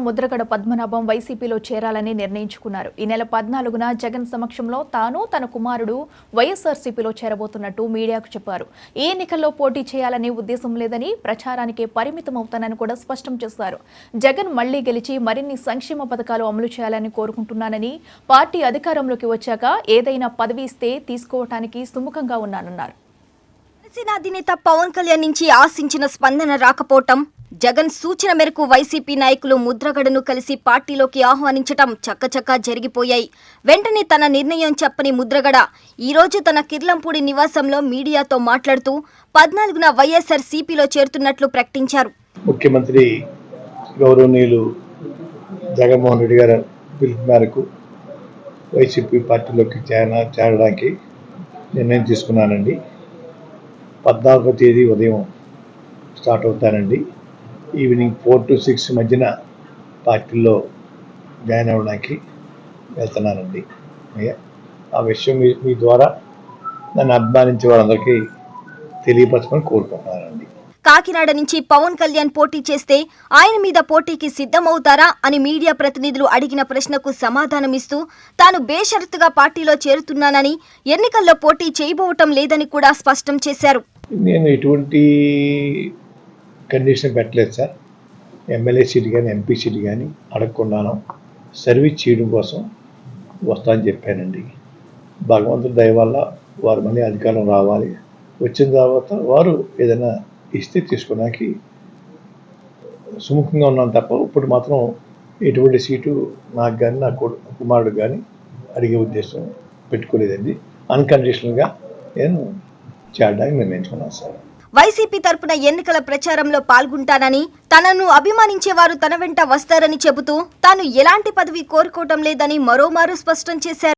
ముద్రగడ పద్మనాభం వైసీపీలో చేరాలని నిర్ణయించుకున్నారు. ఈ నెల 14న జగన్ సమక్షంలో తాను తన కుమారుడు వైఎస్ఆర్సీపీలో చేరబోతున్నట్టు మీడియాకు చెప్పారు. ఈ ఎన్నికల్లో పోటీ చేయాలనే ఉద్దేశం లేదని, ప్రచారానికే పరిమితమవుతానని కూడా స్పష్టం చేశారు. జగన్ మళ్లీ గెలిచి మరిన్ని సంక్షేమ పథకాలు అమలు చేయాలని కోరుకుంటున్నానని, పార్టీ అధికారంలోకి వచ్చాక ఏదైనా పదవి ఇస్తే తీసుకోవటానికి సుముఖంగా ఉన్నానన్నారు. జనసేన అధినేత పవన్ కళ్యాణ్ నుంచి ఆశించిన స్పందన రాకపోవటం, జగన్ సూచన మేరకు వైసీపీ నాయకులు ముద్రగడను కలిసి పార్టీలోకి ఆహ్వానించటం చక్కచక్కా జరిగిపోయాయి. వెంటనే తన నిర్ణయం చెప్పని ముద్రగడ ఈరోజు తన కిర్లంపూడి నివాసంలో మీడియాతో మాట్లాడుతూ 14న వైఎస్ఆర్సీపీలో చేరుతున్నట్లు ప్రకటించారు. ముఖ్యమంత్రి గౌరవనీయులు జగన్మోహన్ రెడ్డి గారి పిలుపు మేరకు వైసీపీ పార్టీలోకి చేరడానికి నిర్ణయం తీసుకున్నానండి. 14వ తేదీ ఉదయం స్టార్ట్ అవుతానండి. ఈవినింగ్ 4 to 6 మధ్యన పార్టీలో జాయిన్ అవ్వడానికి వెళ్తున్నానండి. ఆ విషయం మీ ద్వారా నన్ను అభిమానించే వాళ్ళందరికీ తెలియపరచమని కోరుకుంటున్నానండి. కాకినాడ నుంచి పవన్ కళ్యాణ్ పోటీ చేస్తే ఆయన మీద పోటీకి సిద్ధమవుతారా అని మీడియా ప్రతినిధులు అడిగిన ప్రశ్నకు సమాధానమిస్తూ తాను బేషరతుగా పార్టీలో చేరుతున్నానని, ఎన్నికల్లో పోటీ చేయబోవటం లేదని కూడా స్పష్టం చేశారు. నేను ఎటువంటి కండిషన్ పెట్టలేదు సార్. ఎమ్మెల్యే సీట్ కానీ ఎంపీ సీట్ కానీ అడగకుండాను సర్వీస్ చేయడం కోసం వస్తానని చెప్పానండి. భగవంతుడి దయ వల్ల వారు మళ్ళీ అధికారం రావాలి, వచ్చిన తర్వాత వారు ఏదైనా ఇస్తే తీసుకోవడానికి సుముఖంగా ఉన్నాను తప్ప ఇప్పుడు మాత్రం ఎటువంటి సీటు నాకు కానీ నా కుమారుడు కానీ అడిగే ఉద్దేశం పెట్టుకోలేదండి. అన్కండిషనల్గా నేను చేరడానికి నిర్ణయించుకున్నాను సార్. వైసీపీ తరపున ఎన్నికల ప్రచారంలో పాల్గొంటానని, తనను అభిమానించేవారు తన వెంట వస్తారని చెబుతూ తాను ఎలాంటి పదవి కోరుకోవటం లేదని మరోమారు స్పష్టం చేశారు.